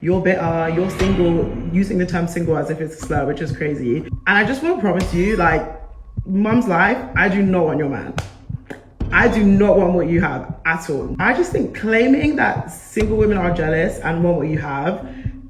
You're bitter, you're single, using the term single as if it's a slur, which is crazy. And I just want to promise you, like, mum's life, I do not want your man. I do not want what you have at all. I just think claiming that single women are jealous and want what you have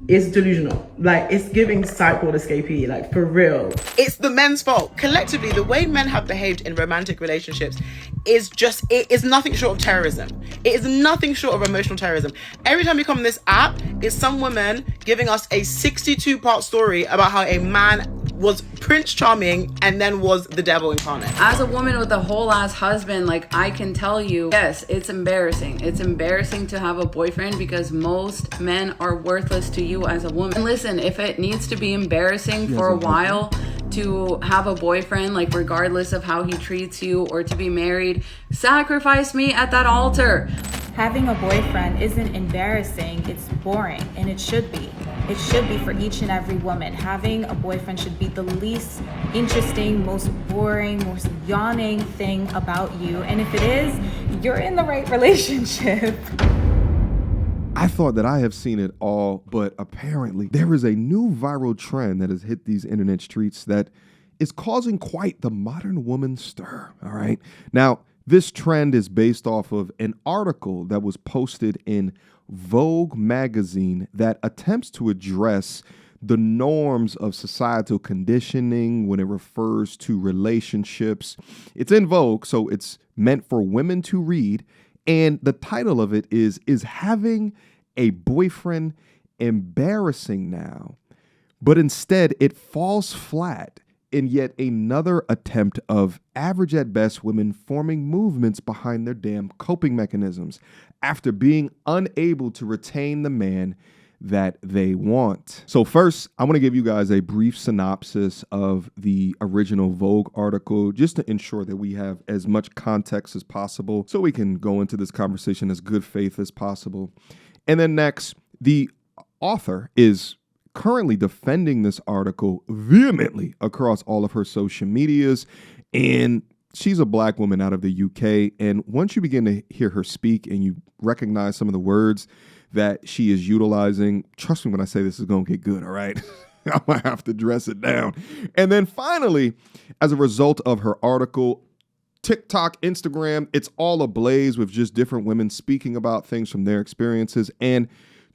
is delusional. Like, it's giving sideboard escapee, like, for real. It's the men's fault. Collectively, the way men have behaved in romantic relationships it is nothing short of terrorism. It is nothing short of emotional terrorism. Every time we come on this app, it's some woman giving us a 62-part story about how a man was Prince Charming and then was the devil incarnate. As a woman with a whole ass husband, like, I can tell you, yes, it's embarrassing. It's embarrassing to have a boyfriend because most men are worthless to you as a woman. And listen, if it needs to be embarrassing for a while to have a boyfriend, like, regardless of how he treats you, or to be married, sacrifice me at that altar. Having a boyfriend isn't embarrassing, it's boring, and it should be. It should be for each and every woman. Having a boyfriend should be the least interesting, most boring, most yawning thing about you. And if it is, you're in the right relationship. I thought that I have seen it all, but apparently there is a new viral trend that has hit these internet streets that is causing quite the modern woman stir, all right? Now, this trend is based off of an article that was posted in Vogue magazine that attempts to address the norms of societal conditioning when it refers to relationships. It's in Vogue, so it's meant for women to read. And the title of it is having a boyfriend embarrassing now? But instead, it falls flat in yet another attempt of average at best women forming movements behind their damn coping mechanisms after being unable to retain the man that they want. So first, I want to give you guys a brief synopsis of the original Vogue article, just to ensure that we have as much context as possible so we can go into this conversation as good faith as possible. And then next, the author is currently defending this article vehemently across all of her social medias, and she's a black woman out of the UK. And once you begin to hear her speak and you recognize some of the words that she is utilizing, trust me when I say this is going to get good, all right? I might have to dress it down. And then finally, as a result of her article, TikTok, Instagram, it's all ablaze with just different women speaking about things from their experiences. And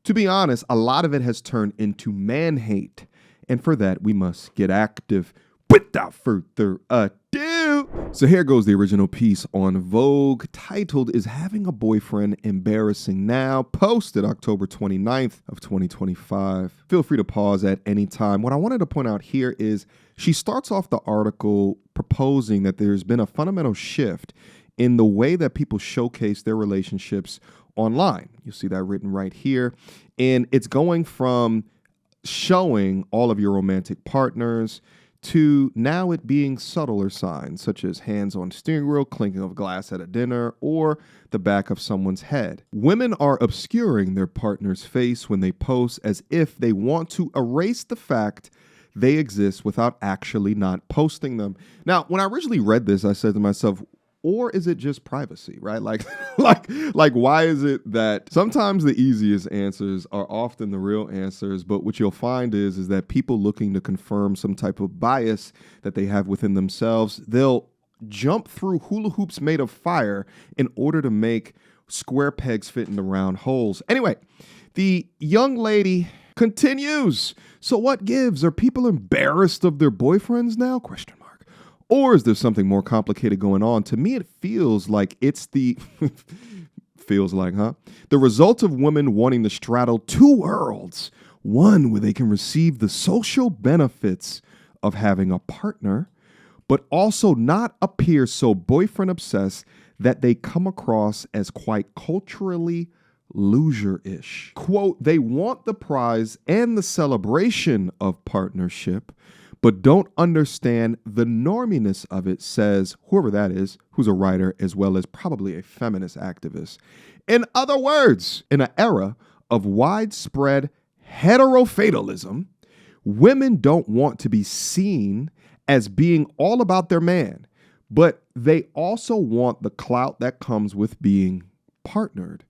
to be honest, a lot of it has turned into man hate. And for that, we must get active. Without further ado, so here goes the original piece on Vogue, titled "Is Having a Boyfriend Embarrassing Now?" Posted October 29th of 2025. Feel free to pause at any time. What I wanted to point out here is she starts off the article proposing that there's been a fundamental shift in the way that people showcase their relationships online. You see that written right here. And it's going from showing all of your romantic partners to now it being subtler signs, such as hands on steering wheel, clinking of glass at a dinner, or the back of someone's head. Women are obscuring their partner's face when they post as if they want to erase the fact they exist without actually not posting them. Now, when I originally read this, I said to myself, or is it just privacy, right? Like, why is it that sometimes the easiest answers are often the real answers, but what you'll find is that people looking to confirm some type of bias that they have within themselves, they'll jump through hula hoops made of fire in order to make square pegs fit in the round holes. Anyway, the young lady continues. So what gives? Are people embarrassed of their boyfriends now? Question mark. Or is there something more complicated going on? To me, it feels like it's the, feels like, huh? The result of women wanting to straddle two worlds. One where they can receive the social benefits of having a partner, but also not appear so boyfriend obsessed that they come across as quite culturally loser-ish. Quote, they want the prize and the celebration of partnership, but don't understand the norminess of it, says whoever that is, who's a writer as well as probably a feminist activist. In other words, in an era of widespread heterofatalism, women don't want to be seen as being all about their man, but they also want the clout that comes with being partnered.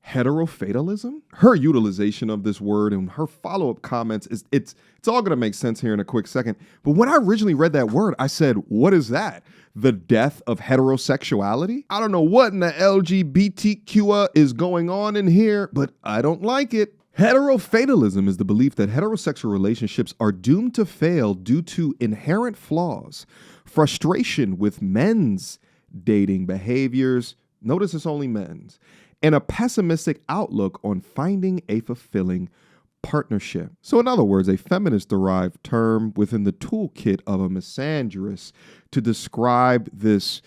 heterofatalism? Her utilization of this word and her follow-up comments it's all going to make sense here in a quick second. But when I originally read that word, I said, what is that? The death of heterosexuality? I don't know what in the LGBTQ is going on in here, but I don't like it. Heterofatalism is the belief that heterosexual relationships are doomed to fail due to inherent flaws, frustration with men's dating behaviors, notice it's only men's, and a pessimistic outlook on finding a fulfilling partnership. So in other words, a feminist-derived term within the toolkit of a misandrist to describe this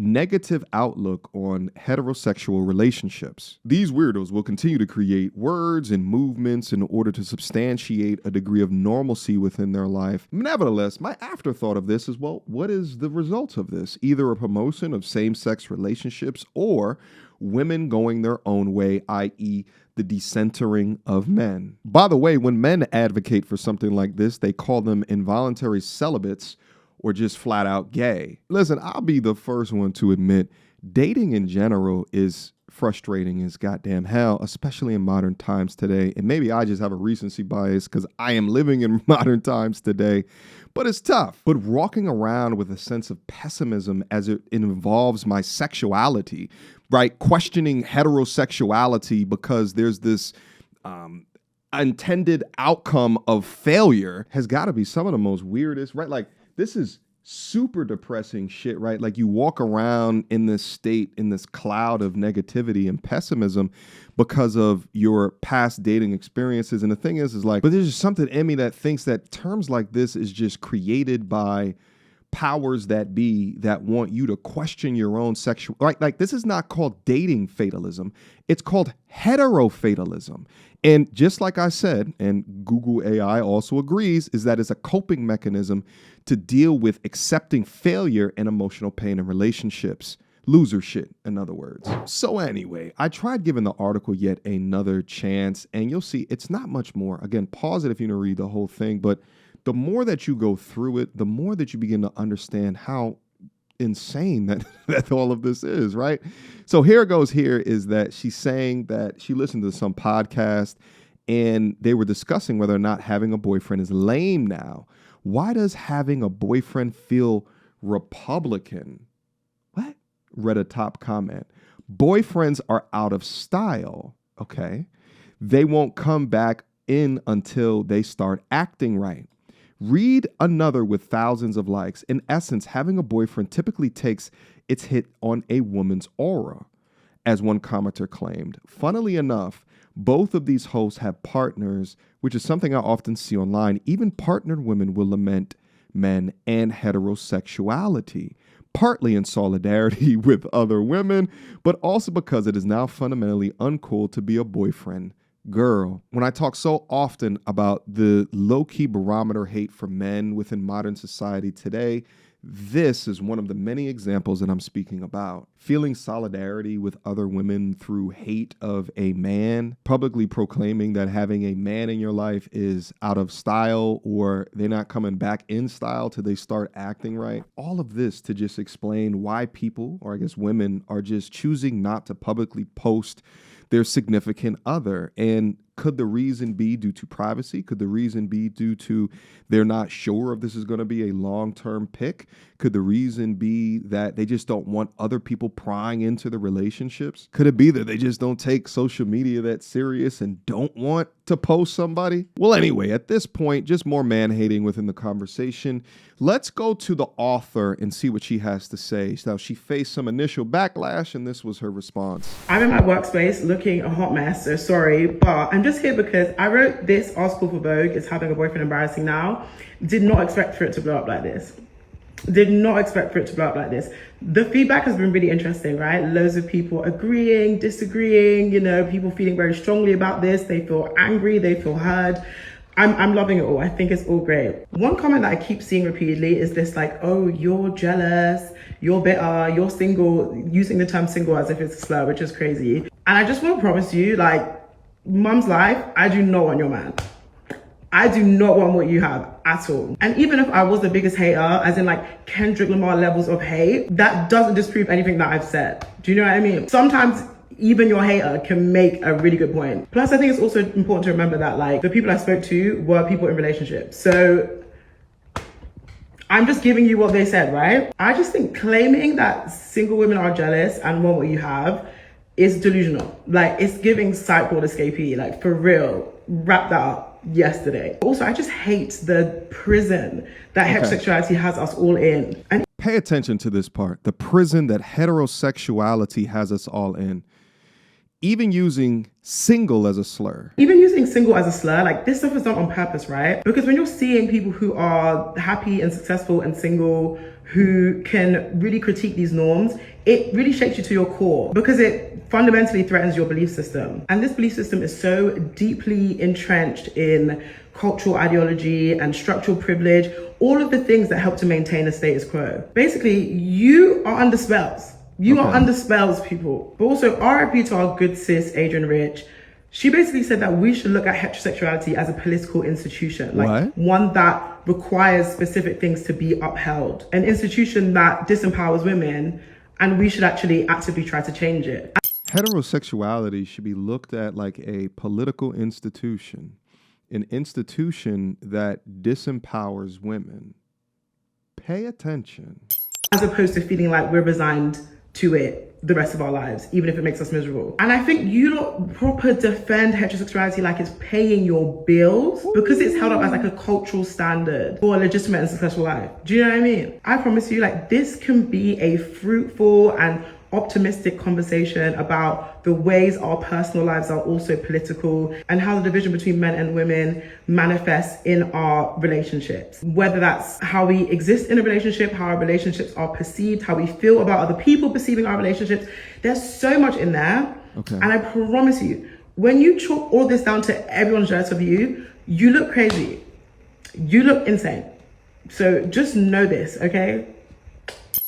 negative outlook on heterosexual relationships. These weirdos will continue to create words and movements in order to substantiate a degree of normalcy within their life. Nevertheless, my afterthought of this is, well, what is the result of this? Either a promotion of same-sex relationships or women going their own way, i.e., the decentering of men. By the way, when men advocate for something like this, they call them involuntary celibates or just flat out gay. Listen, I'll be the first one to admit dating in general is frustrating as goddamn hell, especially in modern times today. And maybe I just have a recency bias because I am living in modern times today, but it's tough. But walking around with a sense of pessimism as it involves my sexuality, right? Questioning heterosexuality because there's this intended outcome of failure has got to be some of the most weirdest, right? Like, this is super depressing shit, right? Like, you walk around in this state, in this cloud of negativity and pessimism because of your past dating experiences. And the thing is like, but there's just something in me that thinks that terms like this is just created by powers that be that want you to question your own sexual, like this is not called dating fatalism. It's called heterofatalism. And just like I said, and Google AI also agrees, is that it's a coping mechanism to deal with accepting failure and emotional pain in relationships. Loser shit, in other words. So anyway, I tried giving the article yet another chance, and you'll see it's not much more. Again, pause it if you want to read the whole thing, but the more that you go through it, the more that you begin to understand how insane that all of this is, right? So here it goes. Here is that she's saying that she listened to some podcast and they were discussing whether or not having a boyfriend is lame now. Why does having a boyfriend feel Republican? What? Read a top comment. Boyfriends are out of style. Okay. They won't come back in until they start acting right. Read another with thousands of likes. In essence, having a boyfriend typically takes its hit on a woman's aura, as one commenter claimed. Funnily enough, both of these hosts have partners, which is something I often see online. Even partnered women will lament men and heterosexuality, partly in solidarity with other women, but also because it is now fundamentally uncool to be a boyfriend girl. When I talk so often about the low-key barometer hate for men within modern society today, this is one of the many examples that I'm speaking about. Feeling solidarity with other women through hate of a man, publicly proclaiming that having a man in your life is out of style or they're not coming back in style till they start acting right. All of this to just explain why people, or I guess women, are just choosing not to publicly post their significant other. And could the reason be due to privacy? Could the reason be due to they're not sure if this is going to be a long-term pick? Could the reason be that they just don't want other people prying into the relationships? Could it be that they just don't take social media that serious and don't want to post somebody? Well, anyway, at this point, just more man-hating within the conversation. Let's go to the author and see what she has to say. So she faced some initial backlash, and this was her response. I'm in my workspace looking a hot mess, so sorry, but I'm just here because I wrote this article for Vogue, Is Having a Boyfriend Embarrassing Now? Did not expect for it to blow up like this. Did not expect for it to blow up like this. The feedback has been really interesting, right? Loads of people agreeing, disagreeing, people feeling very strongly about this. They feel angry, they feel heard. I'm loving it all. I think it's all great. One comment that I keep seeing repeatedly is this like, oh, you're jealous, you're bitter, you're single, using the term single as if it's a slur, which is crazy. And I just want to promise you, like, mum's life, I do not want your man. I do not want what you have at all. And even if I was the biggest hater, as in like Kendrick Lamar levels of hate, that doesn't disprove anything that I've said. Do you know what I mean? Sometimes even your hater can make a really good point. Plus, I think it's also important to remember that like the people I spoke to were people in relationships. So I'm just giving you what they said, right? I just think claiming that single women are jealous and want what you have is delusional. Like, it's giving sideboard escapee, like for real. Wrap that up yesterday. Also, I just hate the prison that heterosexuality has us all in. And pay attention to this part. The prison that heterosexuality has us all in. Even using single as a slur. Even using single as a slur, like this stuff is done on purpose, right? Because when you're seeing people who are happy and successful and single, who can really critique these norms, it really shakes you to your core because it fundamentally threatens your belief system. And this belief system is so deeply entrenched in cultural ideology and structural privilege, all of the things that help to maintain a status quo. Basically, you are under spells. You are under spells, people. But also, RIP to our good sis, Adrian Rich. She basically said that we should look at heterosexuality as a political institution. Like one that requires specific things to be upheld. An institution that disempowers women, and we should actually actively try to change it. Heterosexuality should be looked at like a political institution. An institution that disempowers women. Pay attention. As opposed to feeling like we're resigned to it the rest of our lives, even if it makes us miserable. And I think you don't proper defend heterosexuality like it's paying your bills because it's held up as like a cultural standard for a legitimate and successful life. Do you know what I mean? I promise you, like, this can be a fruitful and optimistic conversation about the ways our personal lives are also political and how the division between men and women manifests in our relationships. Whether that's how we exist in a relationship, how our relationships are perceived, how we feel about other people perceiving our relationships. There's so much in there. And I promise you, when you chalk all this down to everyone's jealous of you, you look crazy. You look insane. So just know this, okay?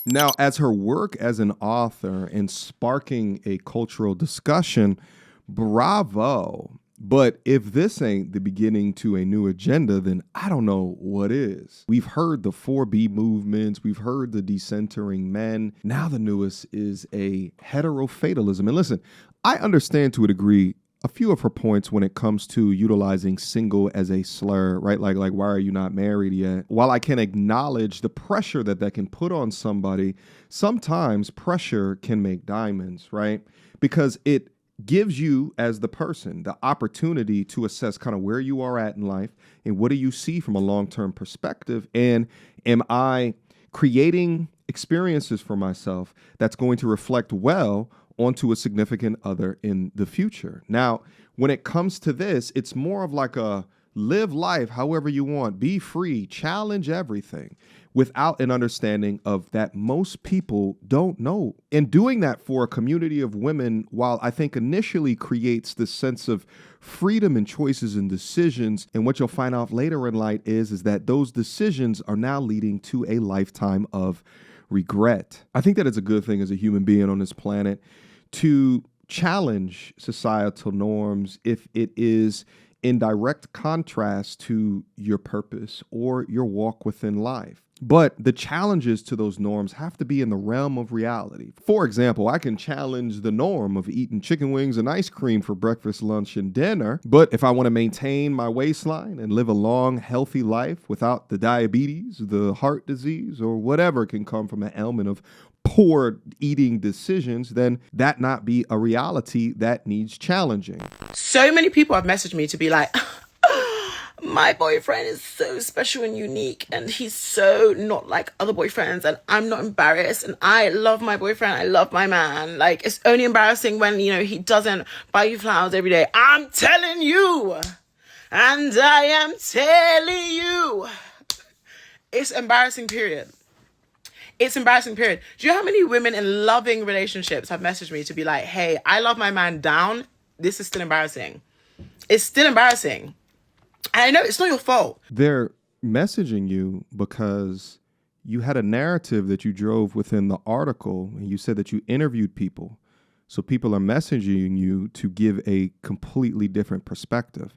Now, as her work as an author and sparking a cultural discussion, bravo. But if this ain't the beginning to a new agenda, then I don't know what is. We've heard the 4B movements. We've heard the decentering men. Now the newest is a heterofatalism. And listen, I understand to a degree a few of her points when it comes to utilizing single as a slur, right? Like, why are you not married yet? While I can acknowledge the pressure that can put on somebody, sometimes pressure can make diamonds, right? Because it gives you as the person the opportunity to assess kind of where you are at in life and what do you see from a long-term perspective. And am I creating experiences for myself that's going to reflect well onto a significant other in the future? Now, when it comes to this, it's more of like a live life however you want, be free, challenge everything, without an understanding of that most people don't know. And doing that for a community of women, while I think initially creates this sense of freedom and choices and decisions, and what you'll find out later in life is that those decisions are now leading to a lifetime of regret. I think that it's a good thing as a human being on this planet to challenge societal norms if it is in direct contrast to your purpose or your walk within life. But the challenges to those norms have to be in the realm of reality. For example, I can challenge the norm of eating chicken wings and ice cream for breakfast, lunch, and dinner. But if I want to maintain my waistline and live a long, healthy life without the diabetes, the heart disease, or whatever can come from an element of poor eating decisions, then that not be a reality that needs challenging. So many people have messaged me to be like, my boyfriend is so special and unique and he's so not like other boyfriends and I'm not embarrassed and I love my boyfriend, I love my man. Like, it's only embarrassing when, you know, he doesn't buy you flowers every day. I'm telling you, and I am telling you, it's embarrassing, period. It's embarrassing, period. Do you know how many women in loving relationships have messaged me to be like, hey, I love my man down. This is still embarrassing. It's still embarrassing. And I know it's not your fault. They're messaging you because you had a narrative that you drove within the article, and you said that you interviewed people. So people are messaging you to give a completely different perspective.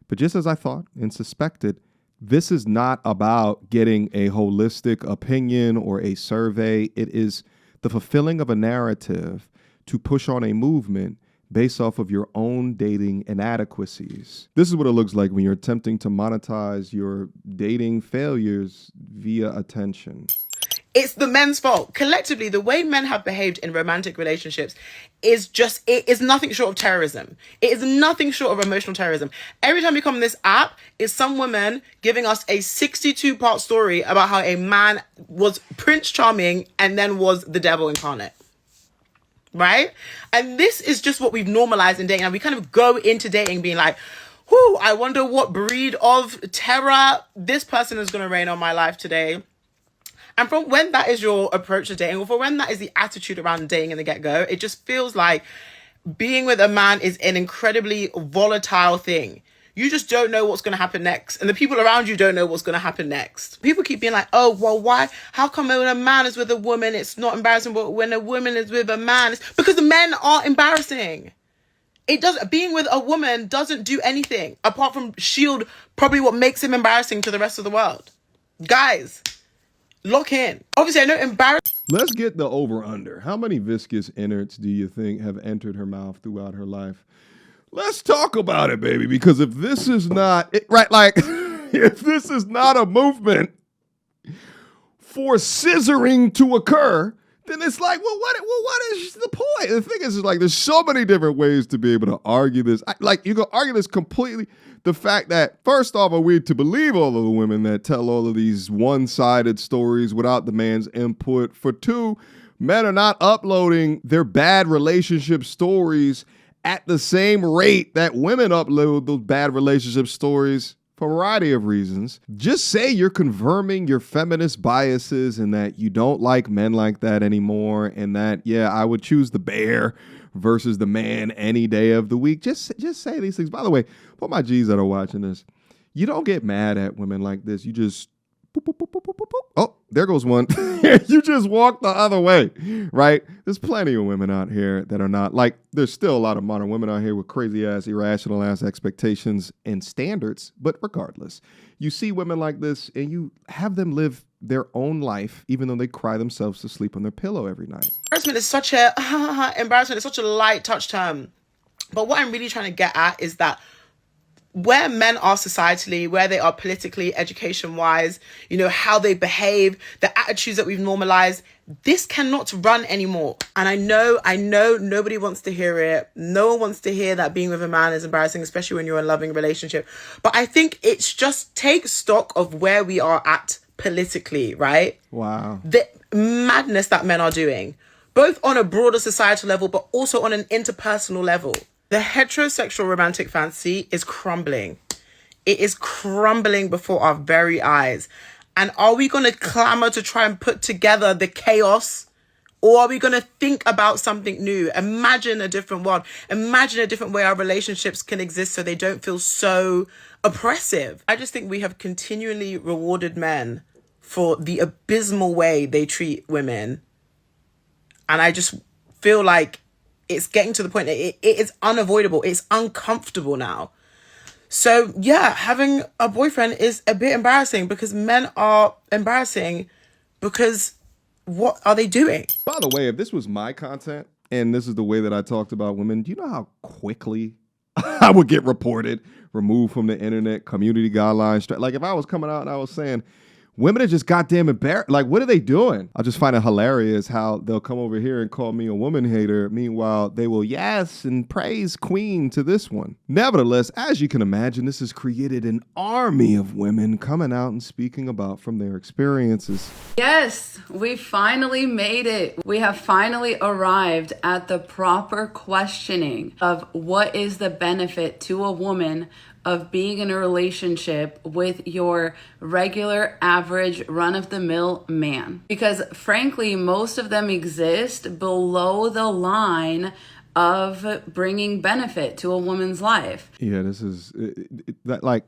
But just as I thought and suspected, this is not about getting a holistic opinion or a survey. It is the fulfilling of a narrative to push on a movement based off of your own dating inadequacies. This is what it looks like when you're attempting to monetize your dating failures via attention. It's the men's fault. Collectively, the way men have behaved in romantic relationships is nothing short of terrorism. It is nothing short of emotional terrorism. Every time you come on this app, is some woman giving us a 62-part story about how a man was Prince Charming and then was the devil incarnate. Right? And this is just what we've normalized in dating. And we kind of go into dating being like, whoo, I wonder what breed of terror this person is going to reign on my life today. And from when that is your approach to dating, or for when that is the attitude around dating in the get-go, it just feels like being with a man is an incredibly volatile thing. You just don't know what's going to happen next. And the people around you don't know what's going to happen next. People keep being like, oh, well, why? How come when a man is with a woman, it's not embarrassing, but when a woman is with a man, it's because the men are embarrassing. Being with a woman doesn't do anything apart from shield probably what makes him embarrassing to the rest of the world. Guys, lock in. Obviously, I know Let's get the over-under. How many viscous innards do you think have entered her mouth throughout her life? Let's talk about it, baby, because if this is not, if this is not a movement for scissoring to occur, then it's like, well, what is the point? The thing is like, there's so many different ways to be able to argue this. You can argue this completely. The fact that, first off, are we to believe all of the women that tell all of these one-sided stories without the man's input? For two, men are not uploading their bad relationship stories at the same rate that women upload those bad relationship stories for a variety of reasons. Just say you're confirming your feminist biases and that you don't like men like that anymore, and that, yeah, I would choose the bear versus the man any day of the week. Just say these things. By the way, for my G's that are watching this, you don't get mad at women like this. You just, boop, boop, boop, boop, boop, boop, boop. Oh, there goes one. You just walk the other way, right? There's plenty of women out here that are not, like, there's still a lot of modern women out here with crazy ass, irrational ass expectations and standards. But regardless, you see women like this and you have them live their own life, even though they cry themselves to sleep on their pillow every night. embarrassment is such a light touch term. But what I'm really trying to get at is that where men are societally, where they are politically, education-wise, how they behave, the attitudes that we've normalized, this cannot run anymore. And I know nobody wants to hear it. No one wants to hear that being with a man is embarrassing, especially when you're in a loving relationship. But I think it's just take stock of where we are at politically, right? Wow. The madness that men are doing, both on a broader societal level, but also on an interpersonal level. The heterosexual romantic fantasy is crumbling. It is crumbling before our very eyes. And are we going to clamor to try and put together the chaos? Or are we going to think about something new? Imagine a different world. Imagine a different way our relationships can exist so they don't feel so oppressive. I just think we have continually rewarded men for the abysmal way they treat women. And I just feel like it's getting to the point that it is unavoidable. It's uncomfortable now. So yeah, having a boyfriend is a bit embarrassing because men are embarrassing because what are they doing? By the way, if this was my content and this is the way that I talked about women, do you know how quickly I would get reported, removed from the internet, community guidelines? Like if I was coming out and I was saying, women are just goddamn embarrassed. Like, what are they doing? I just find it hilarious how they'll come over here and call me a woman hater. Meanwhile, they will yes and praise queen to this one. Nevertheless, as you can imagine, this has created an army of women coming out and speaking about from their experiences. Yes, we finally made it. We have finally arrived at the proper questioning of what is the benefit to a woman of being in a relationship with your regular, average, run-of-the-mill man. Because frankly, most of them exist below the line of bringing benefit to a woman's life. Yeah, this is that, like,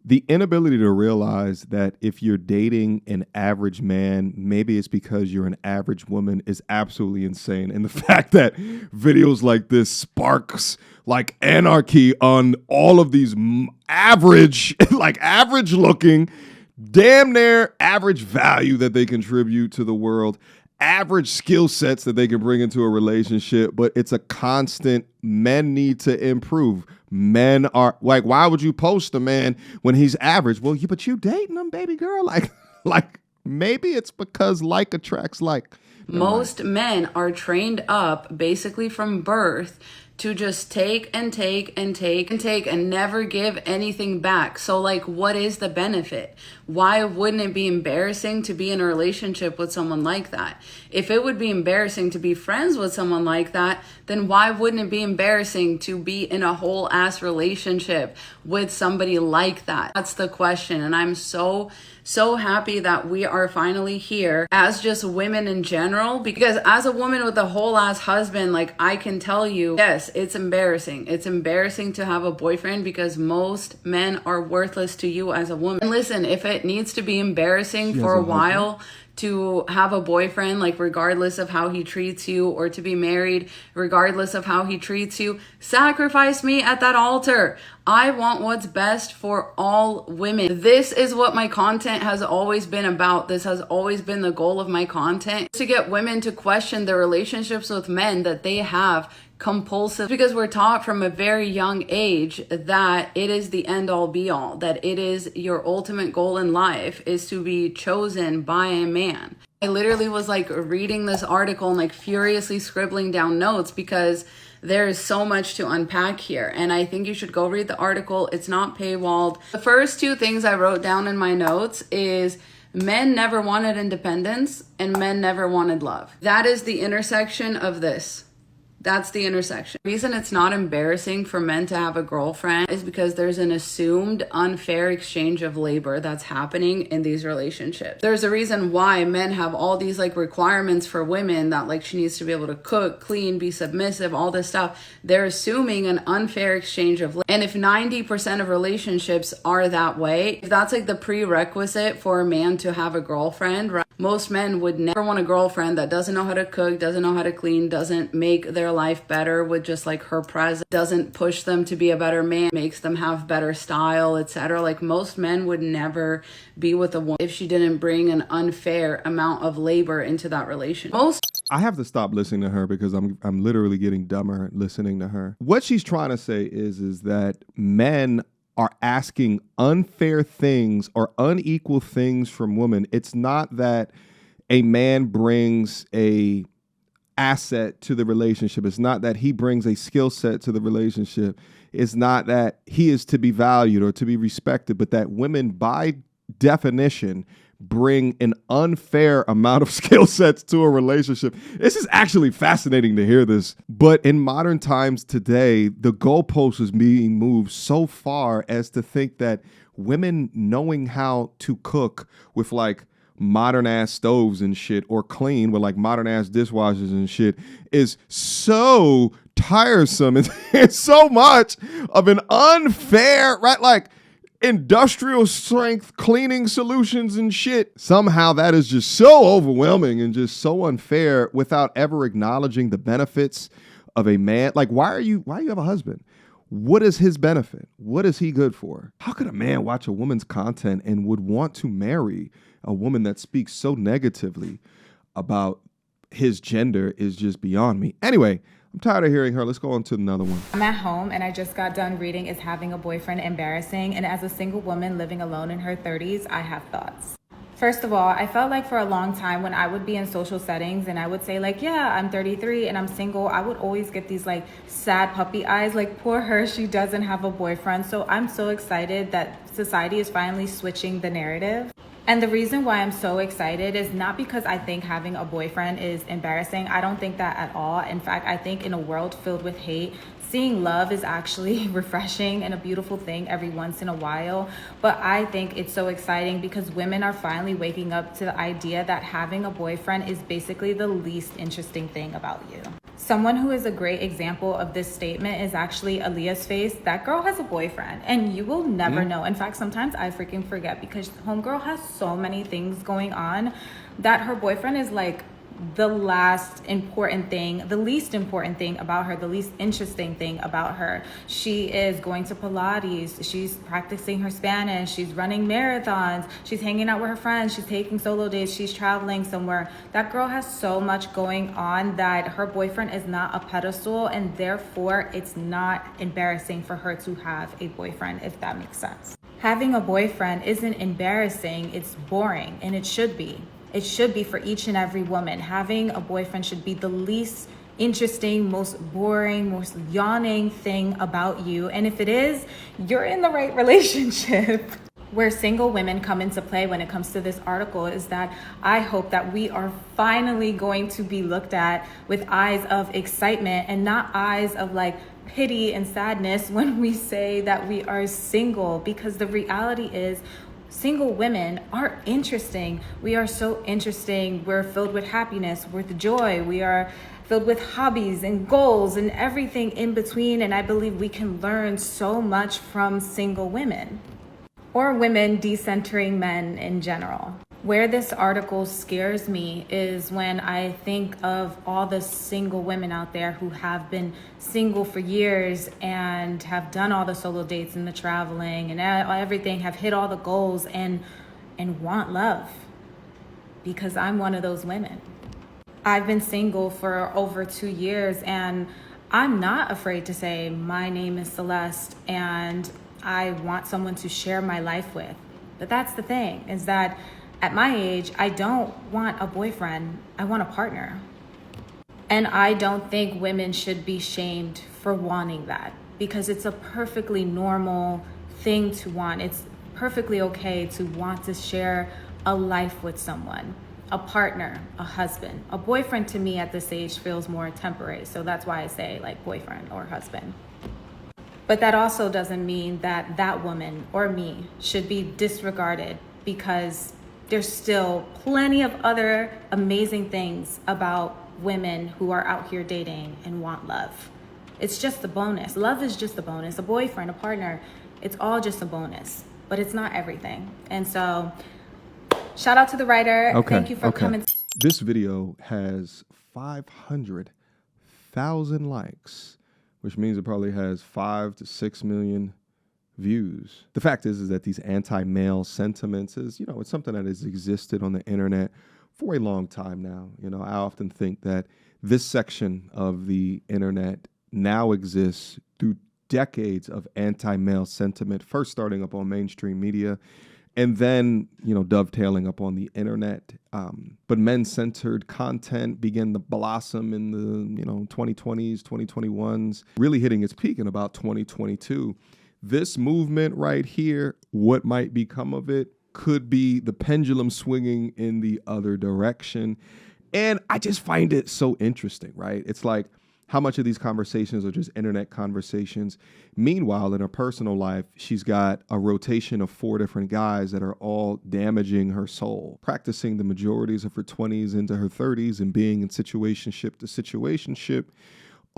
the inability to realize that if you're dating an average man, maybe it's because you're an average woman is absolutely insane. And the fact that videos like this sparks like anarchy on all of these average, like average looking, damn near average value that they contribute to the world. average skill sets that they can bring into a relationship, but it's a constant. Men need to improve. Men are like, why would you post a man when he's average? Well, but you dating him, baby girl. Like maybe it's because like attracts like. Most men are trained up basically from birth to just take and take and take and take and never give anything back. So like, what is the benefit? Why wouldn't it be embarrassing to be in a relationship with someone like that? If it would be embarrassing to be friends with someone like that, then why wouldn't it be embarrassing to be in a whole ass relationship with somebody like that? That's the question. And I'm so happy that we are finally here as just women in general, because as a woman with a whole ass husband, like I can tell you, yes, it's embarrassing. It's embarrassing to have a boyfriend because most men are worthless to you as a woman. And listen, if it needs to be embarrassing for a while to have a boyfriend, like regardless of how he treats you, or to be married regardless of how he treats you, sacrifice me at that altar. I want what's best for all women. This is what my content has always been about. This has always been the goal of my content, to get women to question their relationships with men that they have compulsive, because we're taught from a very young age that it is the end all be all, that it is your ultimate goal in life is to be chosen by a man. I literally was like reading this article and like furiously scribbling down notes because there is so much to unpack here, and I think you should go read the article. It's not paywalled. The first two things I wrote down in my notes is men never wanted independence and men never wanted love. That is the intersection of this. That's the intersection. The reason it's not embarrassing for men to have a girlfriend is because there's an assumed unfair exchange of labor that's happening in these relationships. There's a reason why men have all these like requirements for women that like she needs to be able to cook, clean, be submissive, all this stuff. They're assuming an unfair exchange of labor. And if 90% of relationships are that way, if that's like the prerequisite for a man to have a girlfriend, right? Most men would never want a girlfriend that doesn't know how to cook, doesn't know how to clean, doesn't make their life better with just like her presence, doesn't push them to be a better man, makes them have better style, etc. Like most men would never be with a woman if she didn't bring an unfair amount of labor into that relationship. I have to stop listening to her because I'm literally getting dumber listening to her. What she's trying to say is that men are asking unfair things or unequal things from women. It's not that a man brings a asset to the relationship. It's not that he brings a skill set to the relationship. It's not that he is to be valued or to be respected, but that women by definition bring an unfair amount of skill sets to a relationship. This is actually fascinating to hear this. But in modern times today, the goalpost is being moved so far as to think that women knowing how to cook with like modern ass stoves and shit, or clean with like modern ass dishwashers and shit, is so tiresome. It's so much of an unfair, right? Like industrial strength cleaning solutions and shit. Somehow that is just so overwhelming and just so unfair without ever acknowledging the benefits of a man. Like, why you have a husband? What is his benefit? What is he good for? How could a man watch a woman's content and would want to marry a woman that speaks so negatively about his gender is just beyond me. Anyway, I'm tired of hearing her. Let's go on to another one. I'm at home and I just got done reading Is Having a Boyfriend Embarrassing? And as a single woman living alone in her 30s, I have thoughts. First of all, I felt like for a long time when I would be in social settings and I would say like, yeah, I'm 33 and I'm single, I would always get these like sad puppy eyes, like poor her, she doesn't have a boyfriend. So I'm so excited that society is finally switching the narrative. And the reason why I'm so excited is not because I think having a boyfriend is embarrassing. I don't think that at all. In fact, I think in a world filled with hate, seeing love is actually refreshing and a beautiful thing every once in a while. But I think it's so exciting because women are finally waking up to the idea that having a boyfriend is basically the least interesting thing about you. Someone who is a great example of this statement is actually Aaliyah's face. That girl has a boyfriend and you will never know. In fact, sometimes I freaking forget because homegirl has so many things going on that her boyfriend is like the least important thing about her, the least interesting thing about her. She is going to Pilates, she's practicing her Spanish, she's running marathons, she's hanging out with her friends, she's taking solo dates, she's traveling somewhere. That girl has so much going on that her boyfriend is not a pedestal, and therefore it's not embarrassing for her to have a boyfriend, if that makes sense. Having a boyfriend isn't embarrassing, it's boring, and it should be. It should be for each and every woman. Having a boyfriend should be the least interesting, most boring, most yawning thing about you. And if it is, you're in the right relationship. Where single women come into play when it comes to this article is that I hope that we are finally going to be looked at with eyes of excitement and not eyes of like pity and sadness when we say that we are single, because the reality is single women are interesting. We are so interesting. We're filled with happiness, with joy. We are filled with hobbies and goals and everything in between. And I believe we can learn so much from single women, or women decentering men in general. Where this article scares me is when I think of all the single women out there who have been single for years and have done all the solo dates and the traveling and everything, have hit all the goals and want love. Because I'm one of those women. I've been single for over 2 years, and I'm not afraid to say my name is Celeste and I want someone to share my life with. But that's the thing, is that at my age, I don't want a boyfriend, I want a partner. And I don't think women should be shamed for wanting that, because it's a perfectly normal thing to want. It's perfectly okay to want to share a life with someone, a partner, a husband. A boyfriend to me at this age feels more temporary, so that's why I say like boyfriend or husband. But that also doesn't mean that that woman or me should be disregarded, because there's still plenty of other amazing things about women who are out here dating and want love. It's just a bonus. Love is just a bonus. A boyfriend, a partner, it's all just a bonus, but it's not everything. And so shout out to the writer. Thank you for coming. This video has 500,000 likes, which means it probably has 5 to 6 million views. The fact is that these anti-male sentiments is, it's something that has existed on the internet for a long time now. I often think that this section of the internet now exists through decades of anti-male sentiment, first starting up on mainstream media and then, dovetailing up on the internet. But men-centered content began to blossom in the, 2020s, 2021s, really hitting its peak in about 2022. This movement right here, what might become of it, could be the pendulum swinging in the other direction. And I just find it so interesting, right? It's like how much of these conversations are just internet conversations. Meanwhile, in her personal life, she's got a rotation of 4 different guys that are all damaging her soul, practicing the majorities of her 20s into her 30s and being in situationship to situationship.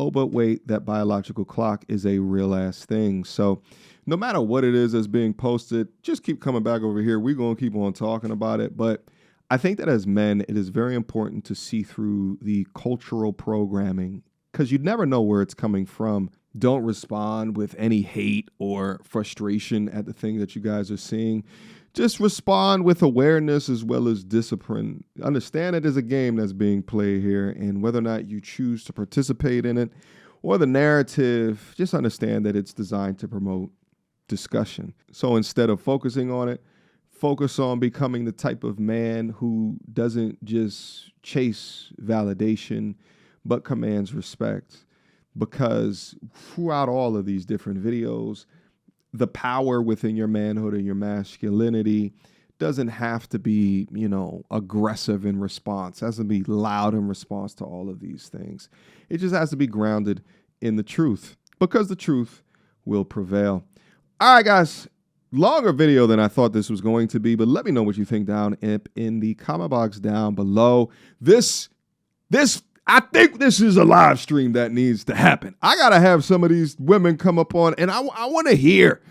Oh, but wait, that biological clock is a real ass thing. So no matter what it is that's being posted, just keep coming back over here. We're going to keep on talking about it. But I think that as men, it is very important to see through the cultural programming, because you'd never know where it's coming from. Don't respond with any hate or frustration at the thing that you guys are seeing. Just respond with awareness as well as discipline. Understand it is a game that's being played here, and whether or not you choose to participate in it or the narrative, just understand that it's designed to promote discussion. So instead of focusing on it, focus on becoming the type of man who doesn't just chase validation, but commands respect. Because throughout all of these different videos, the power within your manhood and your masculinity doesn't have to be, aggressive in response. It has to be loud in response to all of these things. It just has to be grounded in the truth, because the truth will prevail. All right, guys, longer video than I thought this was going to be, but let me know what you think down in the comment box down below. I think this is a live stream that needs to happen. I got to have some of these women come up on, and I want to hear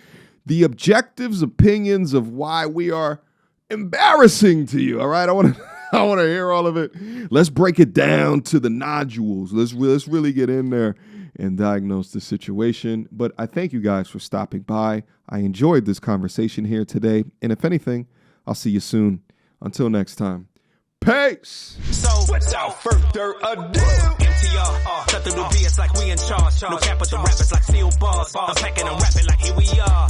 the objectives, opinions of why we are embarrassing to you, all right? I want to I want to hear all of it. Let's break it down to the nodules. Let's really get in there and diagnose the situation. But I thank you guys for stopping by. I enjoyed this conversation here today. And if anything, I'll see you soon. Until next time. Peace. So without further ado, MTR, cut through the BS like we in charge. No cap with the rappers like steel bars. I'm packing and rapping like here we are.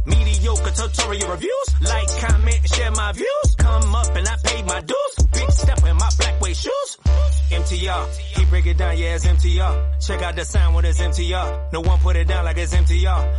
Mediocre tutorial reviews. Like, comment, and share my views. Come up and I paid my dues. Big step in my black way shoes. MTR, he break it down, yeah, it's MTR. Check out the sound with his MTR. No one put it down like it's MTR.